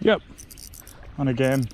Yep. And again.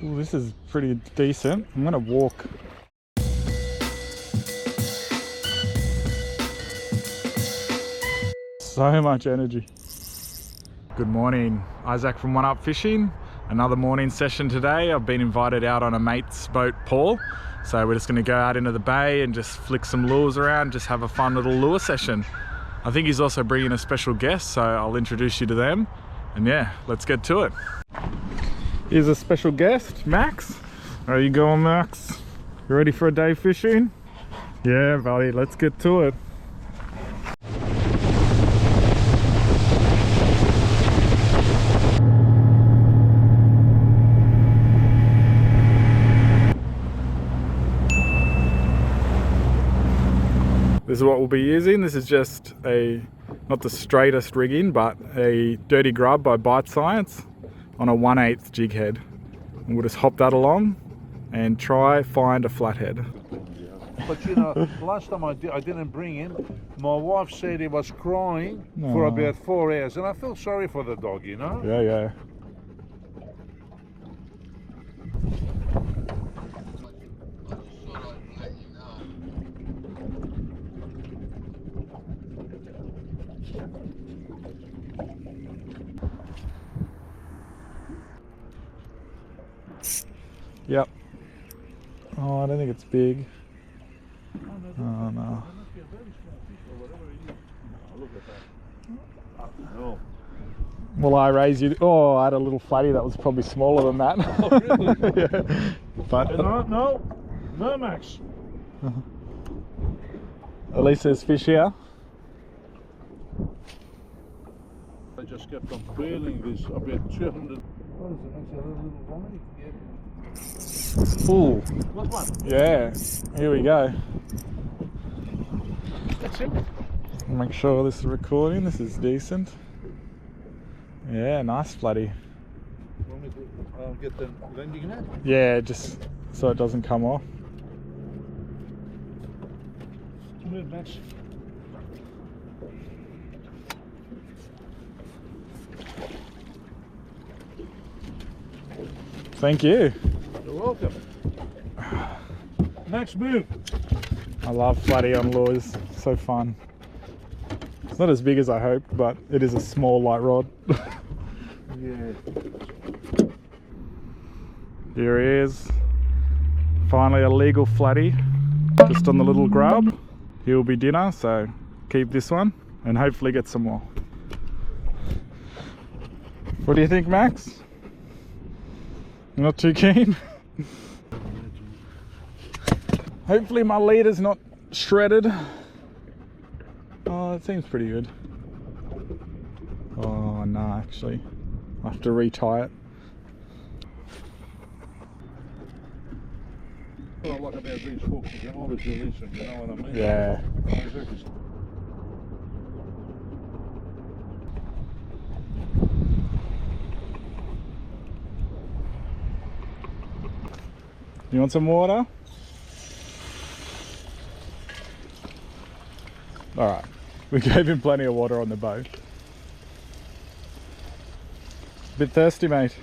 Ooh, this is pretty decent. I'm gonna walk. So much energy. Good morning, Isaac from One Up Fishing. Another morning session today. I've been invited out on a mate's boat, Paul. So we're just gonna go out into the bay and just flick some lures around, just have a fun little lure session. I think he's also bringing a special guest, so I'll introduce you to them. And yeah, let's get to it. Here's a special guest, Max. How you going, Max? You ready for a day fishing? Yeah, buddy, let's get to it. This is what we'll be using. This is just not the straightest rigging, but a Dirty Grub by Bite Science on a 1/8 jig head. And we'll just hop that along and try find a flathead. But you know, last time I didn't bring him. My wife said he was crying for about 4 hours, and I felt sorry for the dog, you know? Yeah, yeah. Yep. Oh, I don't think it's big. Oh no. Will I raise you? Oh, I had a little flatty that was probably smaller than that. Oh, really? Yeah. But No, Max. At least there's fish here. I just kept on feeling this about 200. What is it? Makes a little vomiting. Ooh. What one? Yeah. Here we go. That's it. Make sure this is recording. This is decent. Yeah, nice flatty. Want me to get the landing net? Yeah, just so it doesn't come off. Come here, Max. Thank you. You're welcome. Next move. I love flatty on lures. So fun. It's not as big as I hoped, but it is a small light rod. Yeah. Here he is. Finally a legal flatty. Just on the little grub. He'll be dinner, so keep this one and hopefully get some more. What do you think, Max? Not too keen? Hopefully my leader's not shredded. Oh, it seems pretty good. Oh no, actually. I have to retie it. What I like about these hooks, you can always release them, you know what I mean? Yeah. You want some water? Alright, we gave him plenty of water on the boat. Bit thirsty, mate.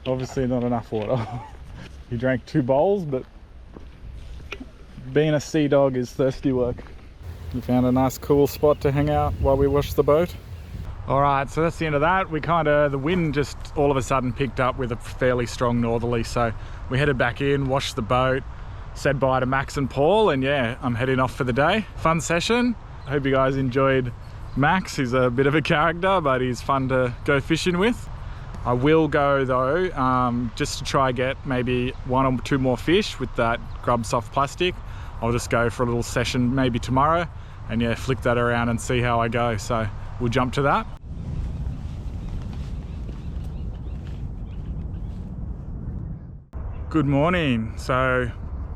Obviously not enough water. He drank 2 bowls, but being a sea dog is thirsty work. We found a nice cool spot to hang out while we wash the boat. Alright, so that's the end of that. The wind just all of a sudden picked up with a fairly strong northerly, so we headed back in, washed the boat, said bye to Max and Paul, and yeah, I'm heading off for the day. Fun session. I hope you guys enjoyed Max. He's a bit of a character, but he's fun to go fishing with. I will go though, just to try get maybe 1 or 2 more fish with that Grub soft plastic. I'll just go for a little session maybe tomorrow, and yeah, flick that around and see how I go. So we'll jump to that. Good morning. So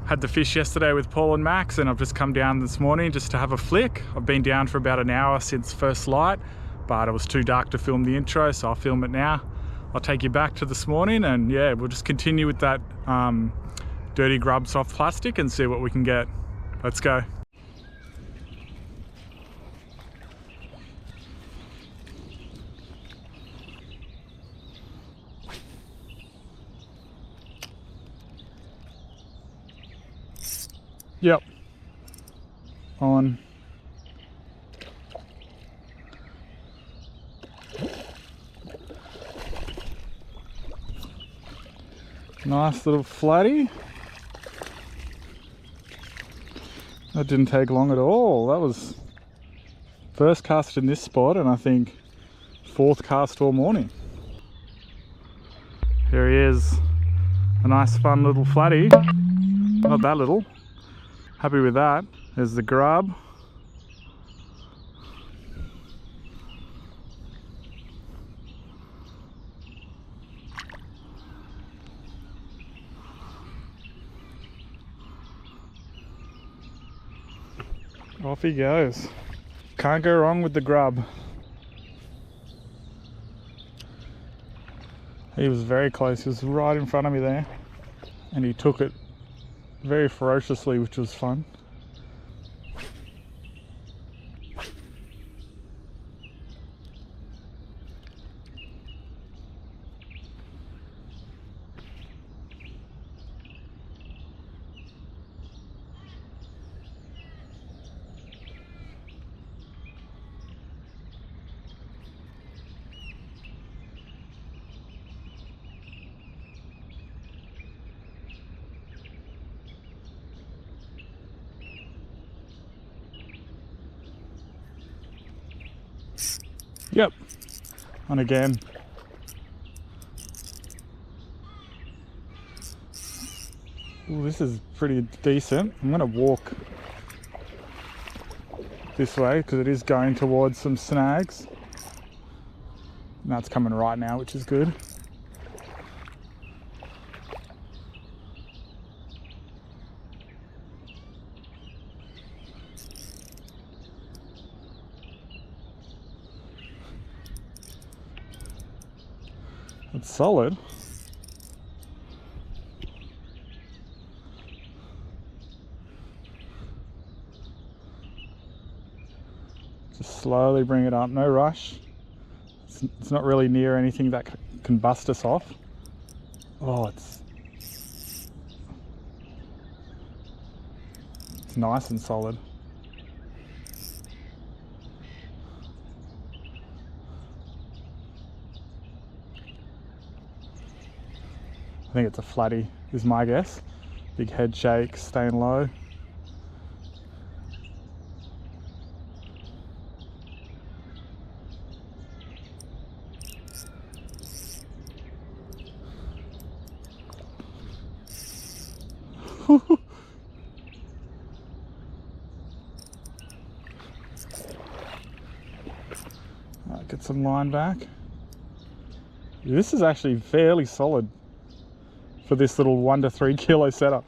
had the fish yesterday with Paul and Max, and I've just come down this morning just to have a flick. I've been down for about an hour since first light, but it was too dark to film the intro, so I'll film it now. I'll take you back to this morning, and yeah, we'll just continue with that Dirty Grub soft plastic and see what we can get. Let's go. Yep. On. Nice little flatty. That didn't take long at all. That was first cast in this spot and I think fourth cast all morning. Here he is. A nice fun little flatty. Not that little. Happy with that. There's the grub. Off he goes. Can't go wrong with the grub. He was very close. He was right in front of me there. And he took it very ferociously, which was fun. Yep, on again. Ooh, this is pretty decent. I'm gonna walk this way because it is going towards some snags. And that's coming right now, which is good. It's solid. Just slowly bring it up, no rush. It's not really near anything that can bust us off. Oh, it's nice and solid. I think it's a flatty, is my guess. Big head shake, staying low. Get some line back. This is actually fairly solid for this little 1 to 3 kilo setup.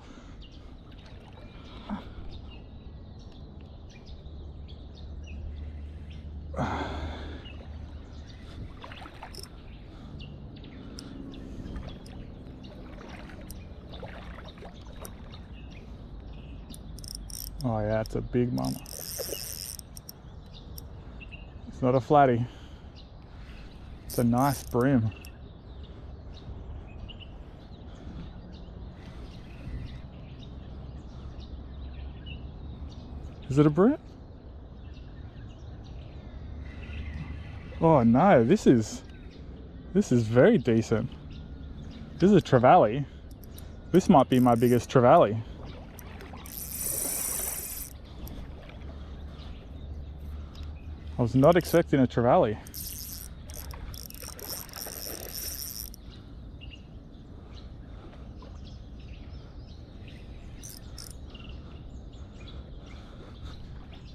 Oh yeah, it's a big mama. It's not a flatty. It's a nice brim. Is it a brim? Oh no, this is very decent. This is a trevally. This might be my biggest trevally. I was not expecting a trevally.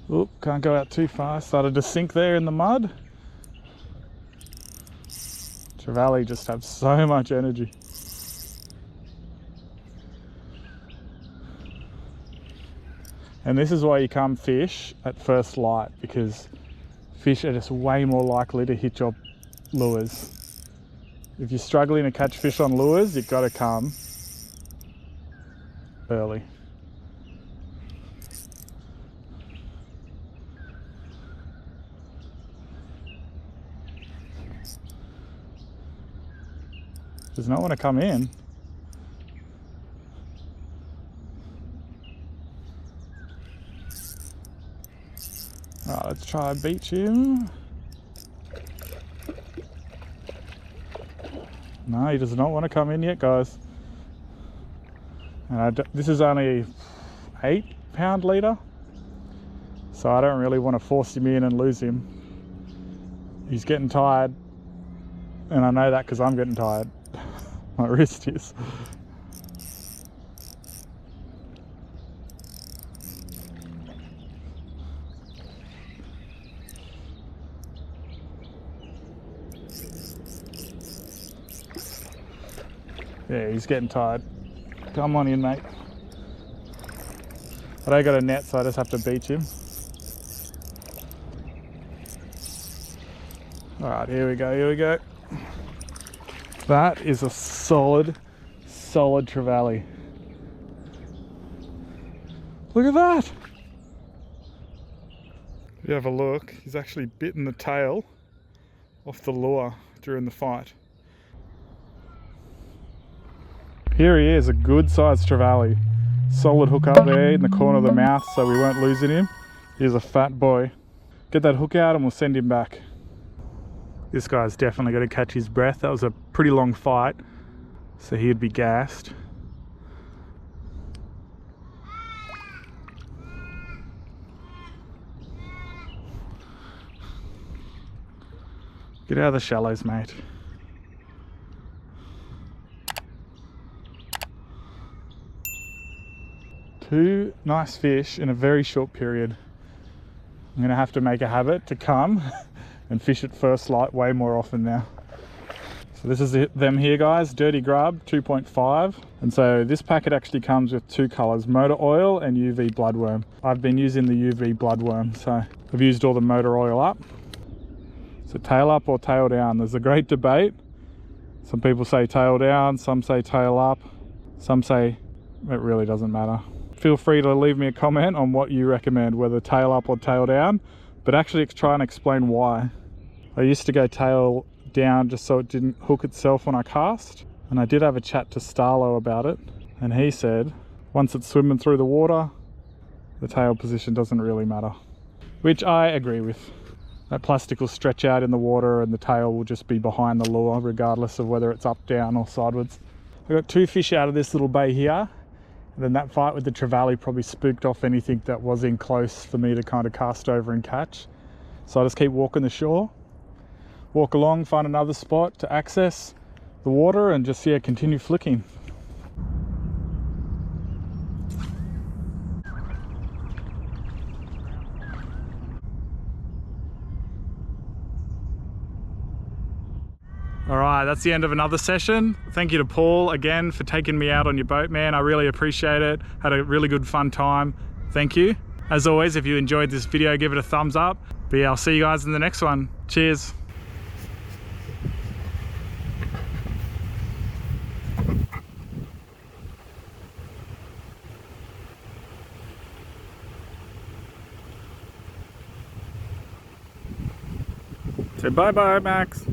Oop, can't go out too far. Started to sink there in the mud. Trevally just have so much energy. And this is why you can't fish at first light, because fish are just way more likely to hit your lures. If you're struggling to catch fish on lures, you've got to come early. Does not want to come in. Alright, let's try and beach him. No, he does not want to come in yet, guys. And this is only 8-pound leader, so I don't really want to force him in and lose him. He's getting tired, and I know that because I'm getting tired. My wrist is. Yeah, he's getting tired. Come on in, mate. I don't got a net, so I just have to beach him. Alright, here we go, here we go. That is a solid trevally. Look at that! If you have a look, he's actually bitten the tail off the lure during the fight. Here he is, a good sized trevally. Solid hook up there in the corner of the mouth so we weren't losing him. He's a fat boy. Get that hook out and we'll send him back. This guy's definitely going to catch his breath. That was a pretty long fight, so he'd be gassed. Get out of the shallows, mate. Two nice fish in a very short period. I'm going to have to make a habit to come and fish at first light way more often now. So this is them here, guys, Dirty Grub 2.5. And so this packet actually comes with 2 colors, motor oil and UV bloodworm. I've been using the UV bloodworm, so I've used all the motor oil up. So tail up or tail down, there's a great debate. Some people say tail down, some say tail up, some say it really doesn't matter. Feel free to leave me a comment on what you recommend, whether tail up or tail down, but actually try and explain why. I used to go tail down just so it didn't hook itself when I cast, and I did have a chat to Starlo about it, and he said once it's swimming through the water, the tail position doesn't really matter, which I agree with. That plastic will stretch out in the water and the tail will just be behind the lure regardless of whether it's up, down or sideways. I got 2 fish out of this little bay here. And then that fight with the trevally probably spooked off anything that was in close for me to kind of cast over and catch. So I just keep walking the shore, walk along, find another spot to access the water and just, yeah, continue flicking. All right, that's the end of another session. Thank you to Paul again for taking me out on your boat, man. I really appreciate it. Had a really good fun time. Thank you. As always, if you enjoyed this video, give it a thumbs up. But yeah, I'll see you guys in the next one. Cheers. Say bye-bye, Max.